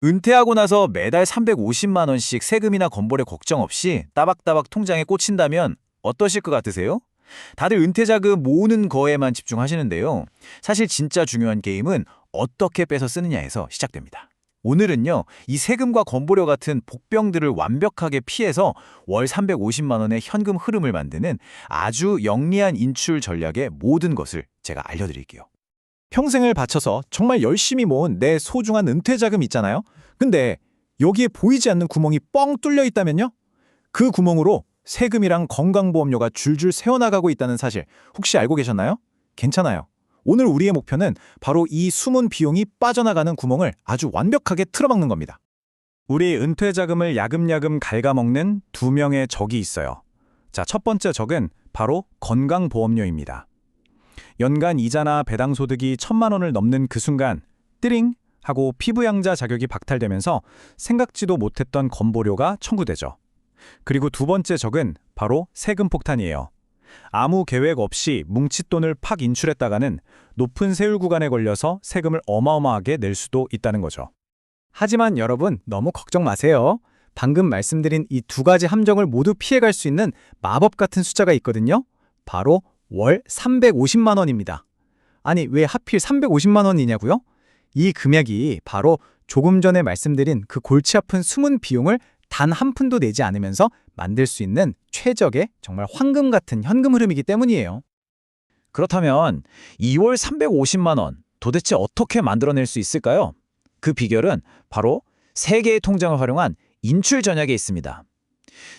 은퇴하고 나서 매달 350만 원씩 세금이나 건보료 걱정 없이 따박따박 통장에 꽂힌다면 어떠실 것 같으세요? 다들 은퇴 자금 모으는 거에만 집중하시는데요. 사실 진짜 중요한 게임은 어떻게 빼서 쓰느냐에서 시작됩니다. 오늘은요, 이 세금과 건보료 같은 복병들을 완벽하게 피해서 월 350만 원의 현금 흐름을 만드는 아주 영리한 인출 전략의 모든 것을 제가 알려드릴게요. 평생을 바쳐서 정말 열심히 모은 내 소중한 은퇴 자금 있잖아요. 근데 여기에 보이지 않는 구멍이 뻥 뚫려 있다면요? 그 구멍으로 세금이랑 건강보험료가 줄줄 새어나가고 있다는 사실 혹시 알고 계셨나요? 괜찮아요. 오늘 우리의 목표는 바로 이 숨은 비용이 빠져나가는 구멍을 아주 완벽하게 틀어막는 겁니다. 우리 은퇴 자금을 야금야금 갉아먹는 두 명의 적이 있어요. 자, 첫 번째 적은 바로 건강보험료입니다. 연간 이자나 배당 소득이 1,000만 원을 넘는 그 순간 띠링 하고 피부양자 자격이 박탈되면서 생각지도 못했던 건보료가 청구되죠. 그리고 두 번째 적은 바로 세금 폭탄이에요. 아무 계획 없이 뭉칫돈을 팍 인출했다가는 높은 세율 구간에 걸려서 세금을 어마어마하게 낼 수도 있다는 거죠. 하지만 여러분 너무 걱정 마세요. 방금 말씀드린 이 두 가지 함정을 모두 피해갈 수 있는 마법 같은 숫자가 있거든요. 바로 월 350만 원입니다. 아니 왜 하필 350만 원이냐고요? 이 금액이 바로 조금 전에 말씀드린 그 골치 아픈 숨은 비용을 단 한 푼도 내지 않으면서 만들 수 있는 최적의 정말 황금 같은 현금 흐름이기 때문이에요. 그렇다면 2월 350만 원 도대체 어떻게 만들어낼 수 있을까요? 그 비결은 바로 세 개의 통장을 활용한 인출 전략에 있습니다.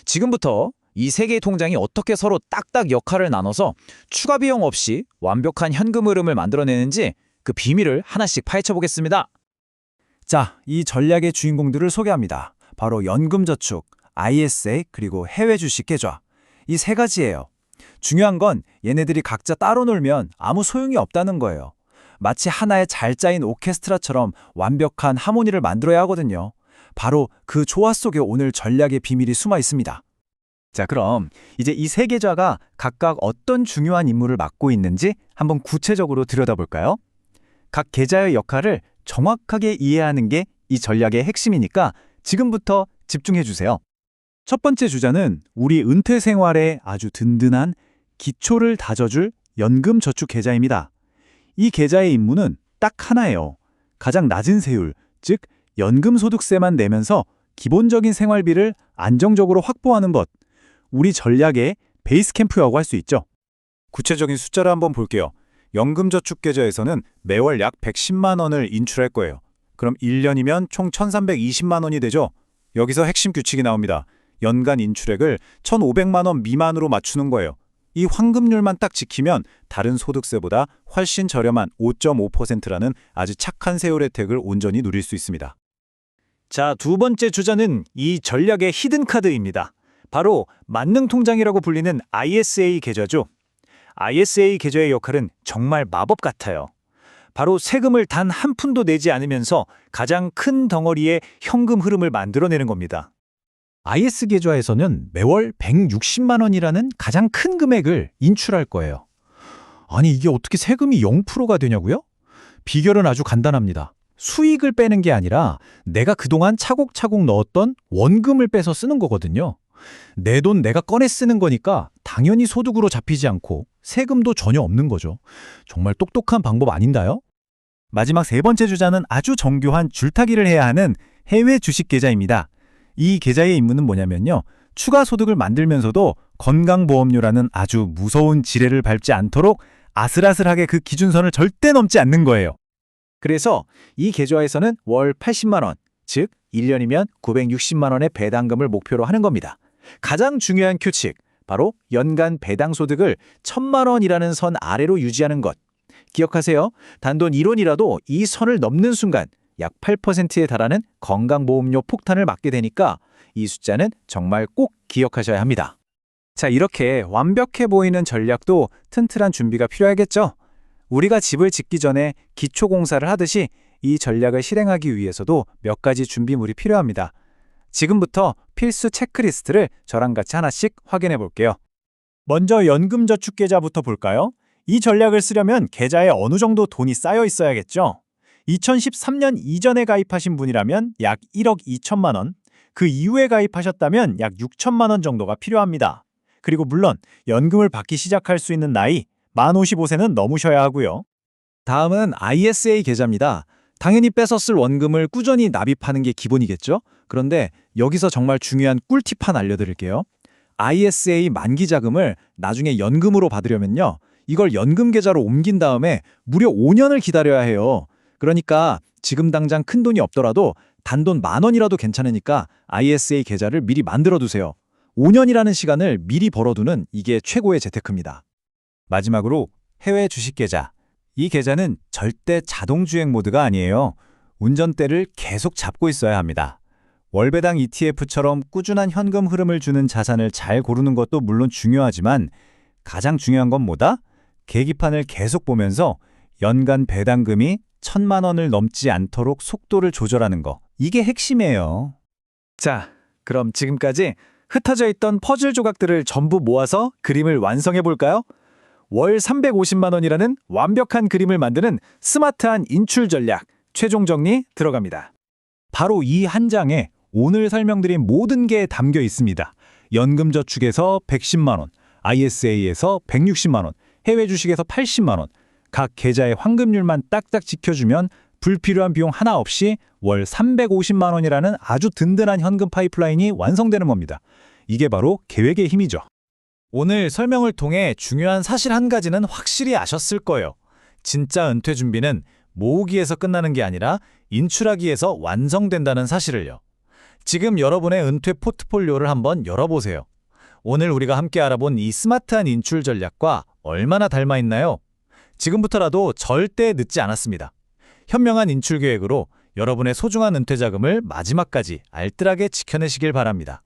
지금부터 이 세 개의 통장이 어떻게 서로 딱딱 역할을 나눠서 추가 비용 없이 완벽한 현금 흐름을 만들어내는지 그 비밀을 하나씩 파헤쳐 보겠습니다. 자, 이 전략의 주인공들을 소개합니다. 바로 연금저축, ISA, 그리고 해외 주식 계좌. 이 세 가지예요. 중요한 건 얘네들이 각자 따로 놀면 아무 소용이 없다는 거예요. 마치 하나의 잘 짜인 오케스트라처럼 완벽한 하모니를 만들어야 하거든요. 바로 그 조화 속에 오늘 전략의 비밀이 숨어 있습니다. 자, 그럼 이제 이 세 계좌가 각각 어떤 중요한 임무를 맡고 있는지 한번 구체적으로 들여다볼까요? 각 계좌의 역할을 정확하게 이해하는 게 이 전략의 핵심이니까 지금부터 집중해 주세요. 첫 번째 주자는 우리 은퇴 생활에 아주 든든한 기초를 다져줄 연금저축 계좌입니다. 이 계좌의 임무는 딱 하나예요. 가장 낮은 세율, 즉 연금소득세만 내면서 기본적인 생활비를 안정적으로 확보하는 것. 우리 전략의 베이스 캠프라고 할 수 있죠. 구체적인 숫자를 한번 볼게요. 연금저축 계좌에서는 매월 약 110만 원을 인출할 거예요. 그럼 1년이면 총 1,320만 원이 되죠. 여기서 핵심 규칙이 나옵니다. 연간 인출액을 1,500만 원 미만으로 맞추는 거예요. 이 환급률만 딱 지키면 다른 소득세보다 훨씬 저렴한 5.5%라는 아주 착한 세율 혜택을 온전히 누릴 수 있습니다. 자, 두 번째 주자는 이 전략의 히든카드입니다. 바로 만능통장이라고 불리는 ISA 계좌죠. ISA 계좌의 역할은 정말 마법 같아요. 바로 세금을 단 한 푼도 내지 않으면서 가장 큰 덩어리의 현금 흐름을 만들어내는 겁니다. IS 계좌에서는 매월 160만 원이라는 가장 큰 금액을 인출할 거예요. 아니 이게 어떻게 세금이 0%가 되냐고요? 비결은 아주 간단합니다. 수익을 빼는 게 아니라 내가 그동안 차곡차곡 넣었던 원금을 빼서 쓰는 거거든요. 내 돈 내가 꺼내 쓰는 거니까 당연히 소득으로 잡히지 않고 세금도 전혀 없는 거죠. 정말 똑똑한 방법 아닌가요? 마지막 세 번째 주자는 아주 정교한 줄타기를 해야 하는 해외 주식 계좌입니다. 이 계좌의 임무는 뭐냐면요. 추가 소득을 만들면서도 건강보험료라는 아주 무서운 지뢰를 밟지 않도록 아슬아슬하게 그 기준선을 절대 넘지 않는 거예요. 그래서 이 계좌에서는 월 80만 원, 즉 1년이면 960만 원의 배당금을 목표로 하는 겁니다. 가장 중요한 규칙, 바로 연간 배당 소득을 1,000만 원이라는 선 아래로 유지하는 것. 기억하세요. 단돈 1원이라도 이 선을 넘는 순간 약 8%에 달하는 건강보험료 폭탄을 맞게 되니까 이 숫자는 정말 꼭 기억하셔야 합니다. 자, 이렇게 완벽해 보이는 전략도 튼튼한 준비가 필요하겠죠? 우리가 집을 짓기 전에 기초공사를 하듯이 이 전략을 실행하기 위해서도 몇 가지 준비물이 필요합니다. 지금부터 필수 체크리스트를 저랑 같이 하나씩 확인해 볼게요. 먼저 연금저축계좌부터 볼까요? 이 전략을 쓰려면 계좌에 어느 정도 돈이 쌓여 있어야겠죠? 2013년 이전에 가입하신 분이라면 약 1억 2천만 원, 그 이후에 가입하셨다면 약 6천만 원 정도가 필요합니다. 그리고 물론 연금을 받기 시작할 수 있는 나이 만 55세는 넘으셔야 하고요. 다음은 ISA 계좌입니다. 당연히 뺏었을 원금을 꾸준히 납입하는 게 기본이겠죠? 그런데 여기서 정말 중요한 꿀팁 하나 알려드릴게요. ISA 만기 자금을 나중에 연금으로 받으려면요. 이걸 연금 계좌로 옮긴 다음에 무려 5년을 기다려야 해요. 그러니까 지금 당장 큰 돈이 없더라도 단돈 10,000원이라도 괜찮으니까 ISA 계좌를 미리 만들어 두세요. 5년이라는 시간을 미리 벌어두는 이게 최고의 재테크입니다. 마지막으로 해외 주식 계좌. 이 계좌는 절대 자동 주행 모드가 아니에요. 운전대를 계속 잡고 있어야 합니다. 월배당 ETF처럼 꾸준한 현금 흐름을 주는 자산을 잘 고르는 것도 물론 중요하지만 가장 중요한 건 뭐다? 계기판을 계속 보면서 연간 배당금이 1,000만 원을 넘지 않도록 속도를 조절하는 거. 이게 핵심이에요. 자, 그럼 지금까지 흩어져 있던 퍼즐 조각들을 전부 모아서 그림을 완성해 볼까요? 월 350만 원이라는 완벽한 그림을 만드는 스마트한 인출 전략, 최종 정리 들어갑니다. 바로 이 한 장에 오늘 설명드린 모든 게 담겨 있습니다. 연금저축에서 110만 원, ISA에서 160만 원, 해외 주식에서 80만 원, 각 계좌의 환급률만 딱딱 지켜주면 불필요한 비용 하나 없이 월 350만 원이라는 아주 든든한 현금 파이프라인이 완성되는 겁니다. 이게 바로 계획의 힘이죠. 오늘 설명을 통해 중요한 사실 한 가지는 확실히 아셨을 거예요. 진짜 은퇴 준비는 모으기에서 끝나는 게 아니라 인출하기에서 완성된다는 사실을요. 지금 여러분의 은퇴 포트폴리오를 한번 열어보세요. 오늘 우리가 함께 알아본 이 스마트한 인출 전략과 얼마나 닮아 있나요? 지금부터라도 절대 늦지 않았습니다. 현명한 인출 계획으로 여러분의 소중한 은퇴 자금을 마지막까지 알뜰하게 지켜내시길 바랍니다.